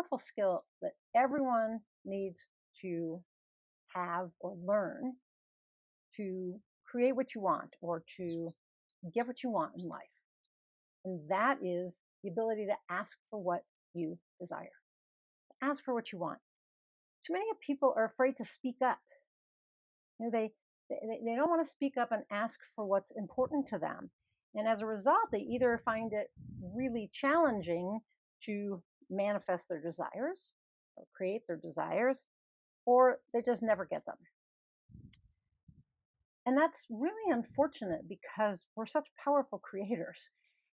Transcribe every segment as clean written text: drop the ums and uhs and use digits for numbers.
powerful skill that everyone needs to have or learn to create what you want or to get what you want in life. And that is the ability to ask for what you desire. Ask for what you want. Too many people are afraid to speak up. You know, they don't want to speak up and ask for what's important to them. And as a result, they either find it really challenging to manifest their desires or create their desires, or they just never get them. And that's really unfortunate because we're such powerful creators.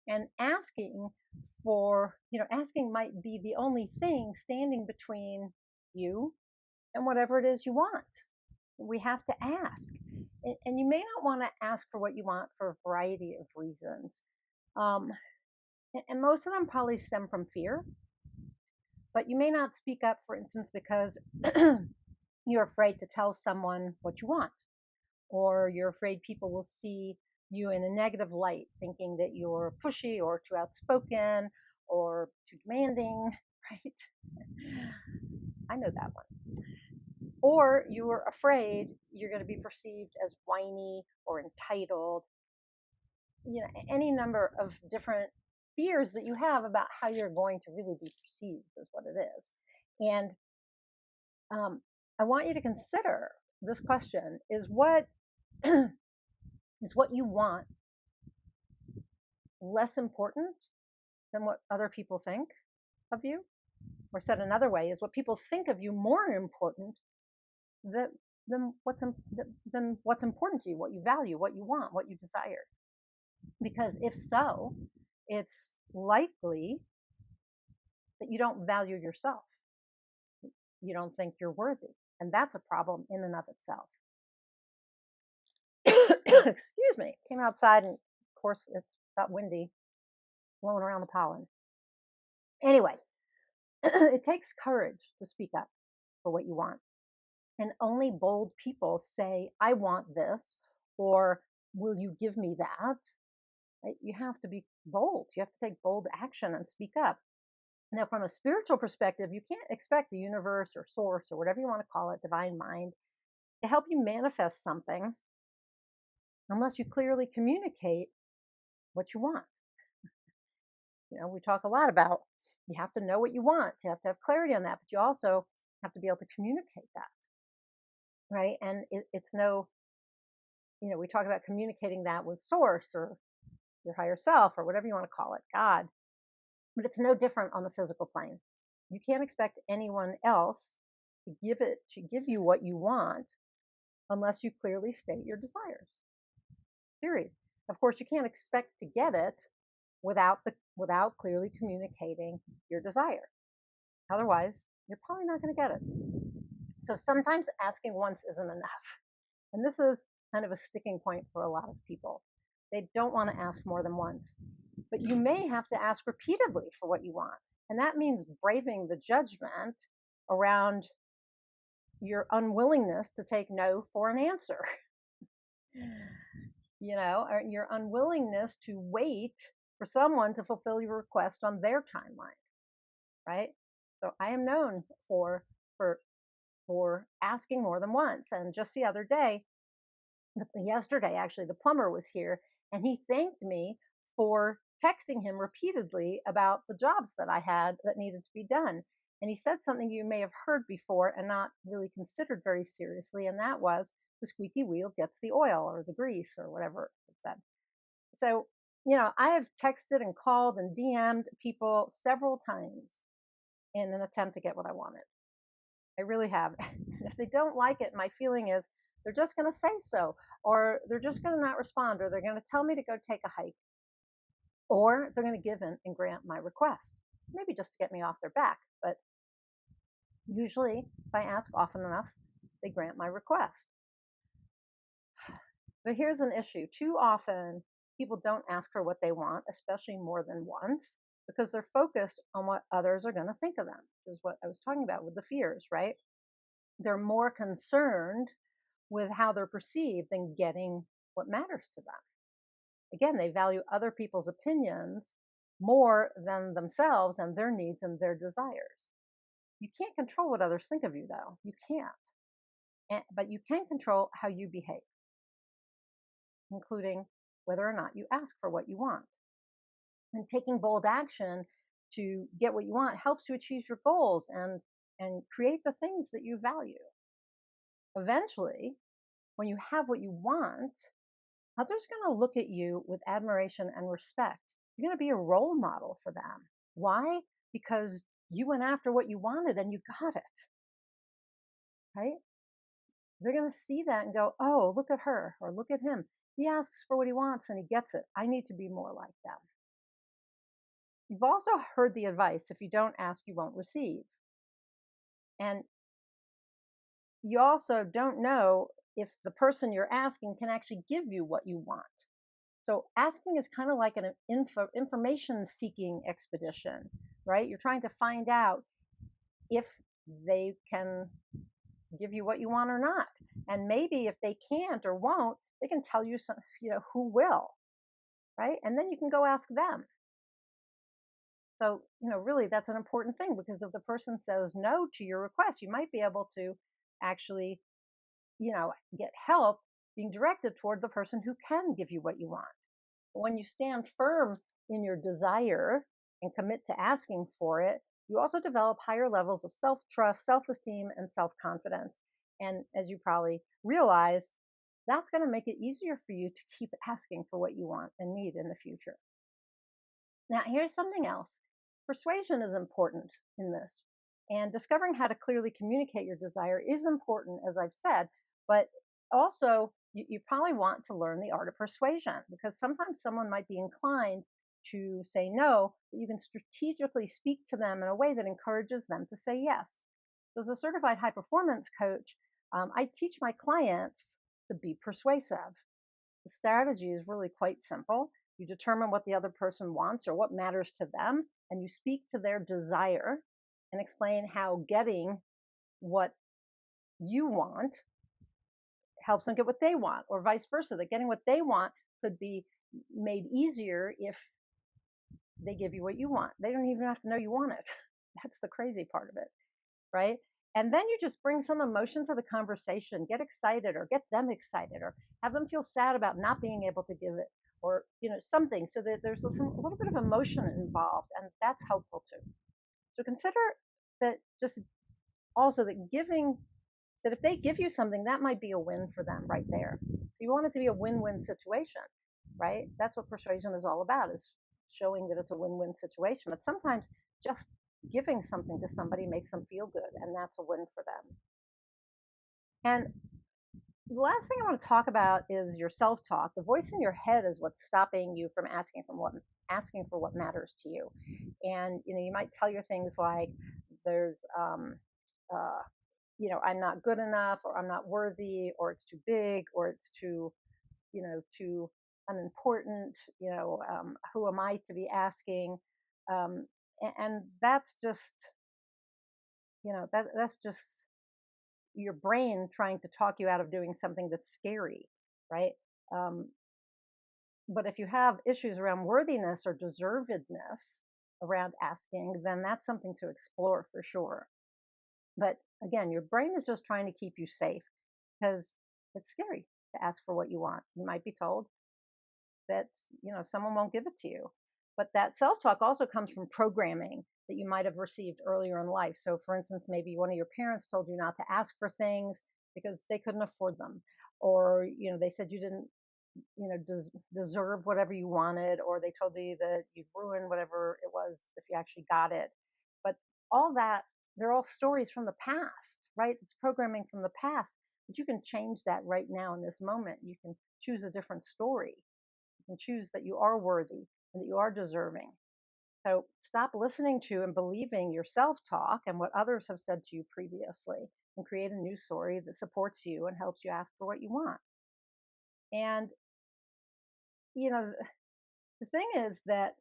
And asking might be the only thing standing between you and whatever it is you want. We have to ask. And you may not want to ask for what you want for a variety of reasons. Um, and most of them probably stem from fear. But you may not speak up, for instance, because you're afraid to tell someone what you want, or you're afraid people will see you in a negative light, thinking that you're pushy or too outspoken or too demanding, right? I know that one. Or you're afraid you're going to be perceived as whiny or entitled. Any number of different fears that you have about how you're going to really be perceived is what it is. And I want you to consider this question: is what is what you want less important than what other people think of you? Or said another way, is what people think of you more important than, than what's important to you, what you value, what you want, what you desire? Because if so, it's likely that you don't value yourself. You don't think you're worthy. And that's a problem in and of itself. Excuse me. Came outside and, of course, it's got windy, blowing around the pollen. Anyway, it takes courage to speak up for what you want. And only bold people say, I want this, or will you give me that? You have to be bold. You have to take bold action and speak up. Now, from a spiritual perspective, you can't expect the universe or source or whatever you want to call it, divine mind, to help you manifest something unless you clearly communicate what you want. We talk a lot about you have to know what you want. You have to have clarity on that, but you also have to be able to communicate that, right? And it's no, we talk about communicating that with source or your higher self or whatever you want to call it, God. But it's no different on the physical plane. You can't expect anyone else to give you what you want unless you clearly state your desires. Period. Of course, you can't expect to get it without clearly communicating your desire. Otherwise, you're probably not going to get it. So sometimes asking once isn't enough. And this is kind of a sticking point for a lot of people. They don't want to ask more than once. But you may have to ask repeatedly for what you want. And that means braving the judgment around your unwillingness to take no for an answer. Or your unwillingness to wait for someone to fulfill your request on their timeline, right? So I am known for asking more than once. And just the other day, yesterday actually, the plumber was here and he thanked me for texting him repeatedly about the jobs that I had that needed to be done. And he said something you may have heard before and not really considered very seriously, and that was the squeaky wheel gets the oil or the grease or whatever it said. So, I have texted and called and DM'd people several times in an attempt to get what I wanted. I really have. If they don't like it, my feeling is they're just going to say so, or they're just going to not respond, or they're going to tell me to go take a hike, or they're going to give in and grant my request, maybe just to get me off their back. But usually, if I ask often enough, they grant my request. But here's an issue. Too often, people don't ask for what they want, especially more than once, because they're focused on what others are going to think of them, which is what I was talking about with the fears, right? They're more concerned with how they're perceived than getting what matters to them. Again, they value other people's opinions more than themselves and their needs and their desires. You can't control what others think of you, though. You can't. But you can control how you behave, including whether or not you ask for what you want. And taking bold action to get what you want helps you achieve your goals and create the things that you value. Eventually, when you have what you want, others are going to look at you with admiration and respect. You're going to be a role model for them. Why? Because you went after what you wanted and you got it, right? They're going to see that and go, oh, look at her or look at him. He asks for what he wants and he gets it. I need to be more like them. You've also heard the advice, if you don't ask, you won't receive. And you also don't know if the person you're asking can actually give you what you want. So asking is kind of like an information seeking expedition, right? You're trying to find out if they can give you what you want or not. And maybe if they can't or won't, they can tell you some, who will, right? And then you can go ask them. So, really that's an important thing, because if the person says no to your request, you might be able to actually, get help being directed toward the person who can give you what you want. But when you stand firm in your desire and commit to asking for it, you also develop higher levels of self-trust, self-esteem, and self-confidence. And as you probably realize, that's going to make it easier for you to keep asking for what you want and need in the future. Now, here's something else. Persuasion is important in this. And discovering how to clearly communicate your desire is important, as I've said, but also you probably want to learn the art of persuasion, because sometimes someone might be inclined to say no, but you can strategically speak to them in a way that encourages them to say yes. So as a certified high performance coach, I teach my clients to be persuasive. The strategy is really quite simple. You determine what the other person wants or what matters to them, and you speak to their desire and explain how getting what you want helps them get what they want, or vice versa, that getting what they want could be made easier if they give you what you want. They don't even have to know you want it. That's the crazy part of it, right? And then you just bring some emotion to the conversation, get excited or get them excited, or have them feel sad about not being able to give it, or something, so that there's a little bit of emotion involved, and that's helpful too. So consider that, just also that giving, that if they give you something, that might be a win for them right there. So you want it to be a win-win situation, right? That's what persuasion is all about, is showing that it's a win-win situation. But sometimes just giving something to somebody makes them feel good, and that's a win for them. And the last thing I want to talk about is your self-talk. The voice in your head is what's stopping you from asking for what matters to you. And you might tell your things like, there's I'm not good enough, or I'm not worthy, or it's too big, or it's too too unimportant. Who am I to be asking? And that's just that's just your brain trying to talk you out of doing something that's scary, right? But if you have issues around worthiness or deservedness around asking, then that's something to explore for sure. But again, your brain is just trying to keep you safe, because it's scary to ask for what you want. You might be told that someone won't give it to you. But that self-talk also comes from programming that you might have received earlier in life. So for instance, maybe one of your parents told you not to ask for things because they couldn't afford them, or they said you didn't deserve whatever you wanted, or they told you that you'd ruin whatever it was if you actually got it. But all that, they're all stories from the past, right? It's programming from the past, but you can change that right now in this moment. You can choose a different story. You can choose that you are worthy and that you are deserving. So stop listening to and believing your self-talk and what others have said to you previously, and create a new story that supports you and helps you ask for what you want. And the thing is that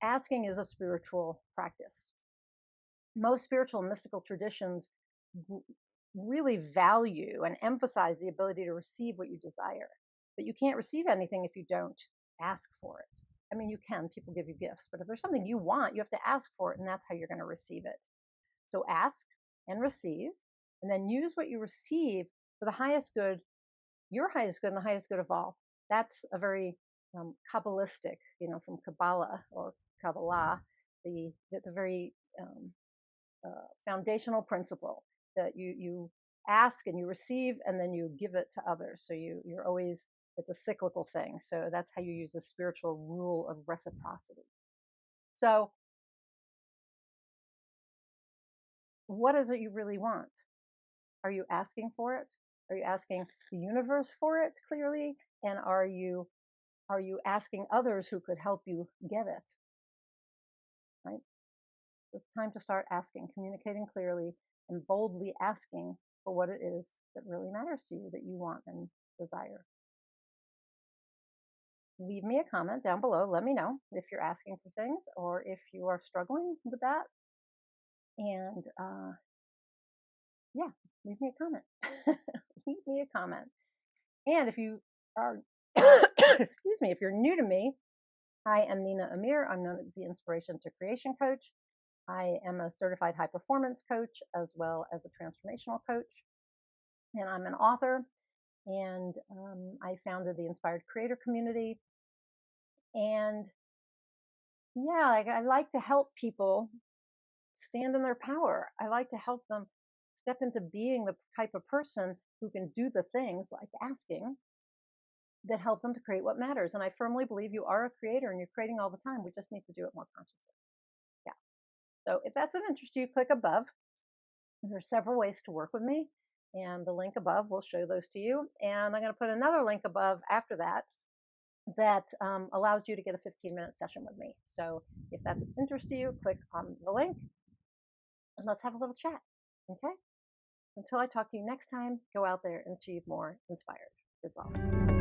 asking is a spiritual practice. Most spiritual and mystical traditions really value and emphasize the ability to receive what you desire. But you can't receive anything if you don't ask for it. I mean, you can, people give you gifts, but if there's something you want, you have to ask for it, and that's how you're going to receive it. So ask and receive, and then use what you receive for the highest good, your highest good, and the highest good of all. That's a very Kabbalistic, from Kabbalah or Kabbalah, the very foundational principle that you ask and you receive and then you give it to others. So you're always, it's a cyclical thing. So that's how you use the spiritual rule of reciprocity. So what is it you really want? Are you asking for it? Are you asking the universe for it clearly? And are you asking others who could help you get it? Right? It's time to start asking, communicating clearly, and boldly asking for what it is that really matters to you, that you want and desire. Leave me a comment down below. Let me know if you're asking for things or if you are struggling with that. And yeah, leave me a comment. Leave me a comment. And if you are, excuse me, if you're new to me, I am Nina Amir. I'm known as the Inspiration to Creation Coach. I am a certified high performance coach as well as a transformational coach. And I'm an author. And I founded the Inspired Creator Community. And yeah, I like to help people stand in their power. I like to help them step into being the type of person who can do the things like asking that help them to create what matters. And I firmly believe you are a creator and you're creating all the time. We just need to do it more consciously. Yeah. So if that's of interest to you, click above. There's several ways to work with me, and the link above will show those to you. And I'm going to put another link above after that that allows you to get a 15-minute session with me. So if that's of interest to you, click on the link and let's have a little chat. Okay? Until I talk to you next time, go out there and achieve more inspired results.